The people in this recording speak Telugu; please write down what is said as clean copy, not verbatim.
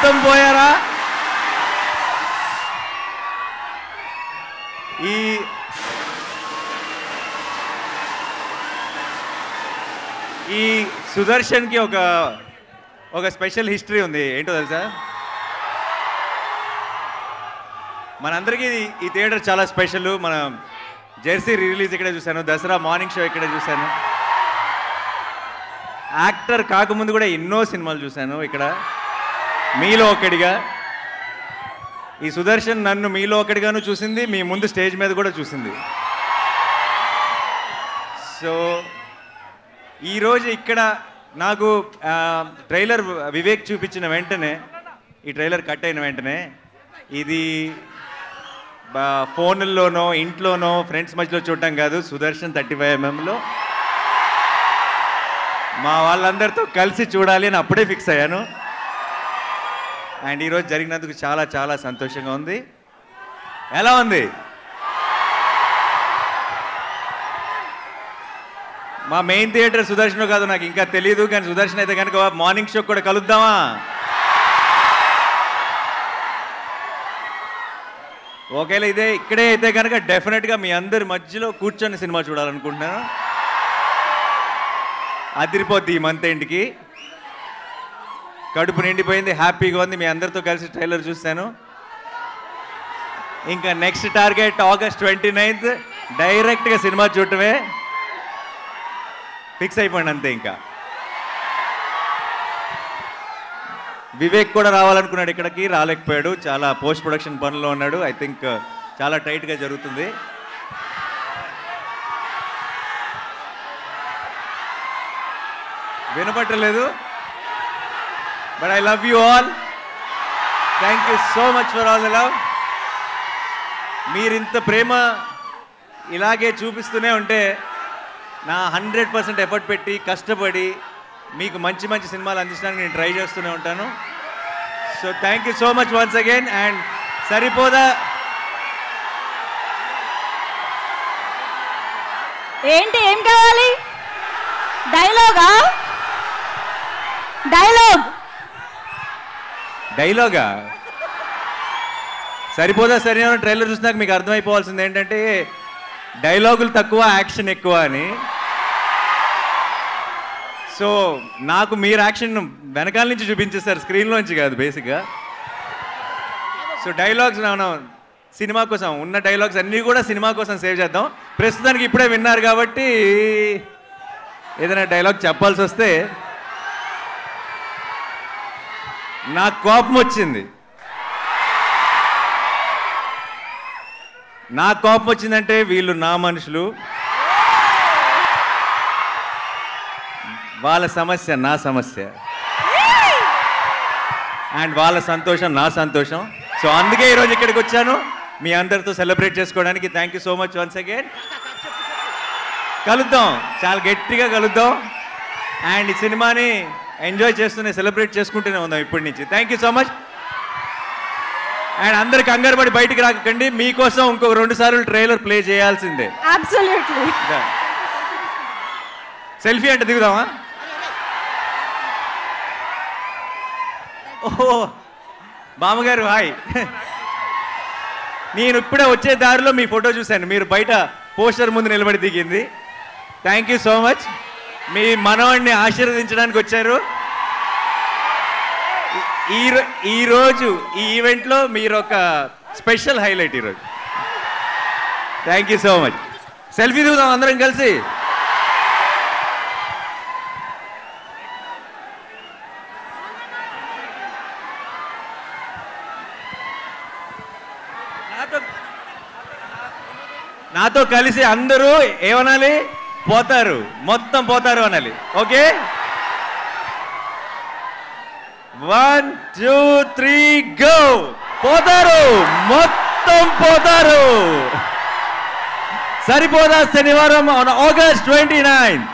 మొత్తం పోయారా? ఈ సుదర్శన్కి ఒక స్పెషల్ హిస్టరీ ఉంది. ఏంటో తెలుసా? మనందరికీ ఈ థియేటర్ చాలా స్పెషల్. మన జెర్సీ రిలీజ్ ఇక్కడే చూశాను, దసరా మార్నింగ్ షో ఇక్కడే చూశాను, యాక్టర్ కాకముందు కూడా ఎన్నో సినిమాలు చూశాను ఇక్కడ. మీలో ఒకడిగా ఈ సుదర్శన్ నన్ను మీలో ఒకటిగాను చూసింది, మీ ముందు స్టేజ్ మీద కూడా చూసింది. సో ఈరోజు ఇక్కడ నాకు ట్రైలర్ వివేక్ చూపించిన వెంటనే, ఈ ట్రైలర్ కట్ అయిన వెంటనే, ఇది ఫోన్లోనో ఇంట్లోనో ఫ్రెండ్స్ మధ్యలో చూడటం కాదు, సుదర్శన్ 35mm మా వాళ్ళందరితో కలిసి చూడాలి అని అప్పుడే ఫిక్స్ అయ్యాను. అండ్ ఈరోజు జరిగినందుకు చాలా చాలా సంతోషంగా ఉంది. ఎలా ఉంది? మా మెయిన్ థియేటర్ సుదర్శన్ కాదు నాకు ఇంకా తెలియదు, కానీ సుదర్శన్ అయితే కనుక మార్నింగ్ షో కూడా కలుద్దామా? ఒకవేళ ఇక్కడే అయితే కనుక డెఫినెట్గా మీ అందరి మధ్యలో కూర్చొని సినిమా చూడాలనుకుంటున్నాను. అదిరిపోద్ది ఈ మంత్ ఎండ్కి. కడుపు నిండిపోయింది, హ్యాపీగా ఉంది. మీ అందరితో కలిసి ట్రైలర్ చూస్తాను. ఇంకా నెక్స్ట్ టార్గెట్ August 29th డైరెక్ట్గా సినిమా చూడటమే. ఫిక్స్ అయిపోయింది అంతే. ఇంకా వివేక్ కూడా రావాలనుకున్నాడు, ఇక్కడికి రాలేకపోయాడు, చాలా పోస్ట్ ప్రొడక్షన్ పనుల్లో ఉన్నాడు. ఐ థింక్ చాలా టైట్గా జరుగుతుంది. వినపట్టలేదు, but I love you all. Thank you so much for all the love. మీరింత ప్రేమ ఇలాగే చూపిస్తూనే ఉంటే నా 100% ఎఫర్ట్ పెట్టి కష్టపడి మీకు మంచి మంచి సినిమాలు అందించడానికి నేను ట్రై చేస్తూనే ఉంటాను. So thank you so much once again. And సరిపోదా? ఏంటి, ఏం కావాలి? డైలాగా? డైలాగా సరిపోదా? సరైన ట్రైలర్ చూసినాక మీకు అర్థమైపోవాల్సింది ఏంటంటే డైలాగులు తక్కువ, యాక్షన్ ఎక్కువ అని. సో నాకు మీరు యాక్షన్ వెనకాల నుంచి చూపించేస్తారు, స్క్రీన్లోంచి కాదు బేసిక్గా. సో డైలాగ్స్ సినిమా కోసం ఉన్న డైలాగ్స్ అన్నీ కూడా సినిమా కోసం సేవ్ చేద్దాం. ప్రస్తుతానికి ఇప్పుడే విన్నారు కాబట్టి ఏదైనా డైలాగ్ చెప్పాల్సి వస్తే నాకు కోపం వచ్చింది. నాకు కోపం వచ్చిందంటే వీళ్ళు నా మనుషులు, వాళ్ళ సమస్య నా సమస్య, అండ్ వాళ్ళ సంతోషం నా సంతోషం. సో అందుకే ఈరోజు ఇక్కడికి వచ్చాను మీ అందరితో సెలబ్రేట్ చేసుకోవడానికి. Thank you so much once again. కలుద్దాం, చాలా గట్టిగా కలుద్దాం. అండ్ ఈ సినిమాని ఎంజాయ్ చేస్తూనే సెలబ్రేట్ చేసుకుంటూనే ఉందాం ఇప్పటి నుంచి. Thank you so much. And అందరు కంగారు పడి బయటికి రాకండి, మీకోసం ఇంకొక 2 సార్లు ట్రైలర్ ప్లే చేయాల్సిందే. అబ్సల్యూట్లీ. సెల్ఫీ అంటే దిగుదామా? ఓహో బామ్మగారు హాయ్. నేను ఇప్పుడే వచ్చే దారిలో మీ ఫోటో చూశాను, మీరు బయట పోస్టర్ ముందు నిలబడి దిగింది. Thank you so much. మీ మనవాడిని ఆశీర్వదించడానికి వచ్చారు. ఈరోజు ఈ ఈవెంట్లో మీరు ఒక స్పెషల్ హైలైట్ ఈరోజు. Thank you so much. Selfie దిగుదాం అందరం కలిసి. నాతో కలిసి అందరూ ఏమనాలి? పోతారు, మొత్తం పోతారు అనాలి. Okay, 1 2 3 go. పోతారు, మొత్తం పోతారు. సరిపోదా శనివారం August 29th.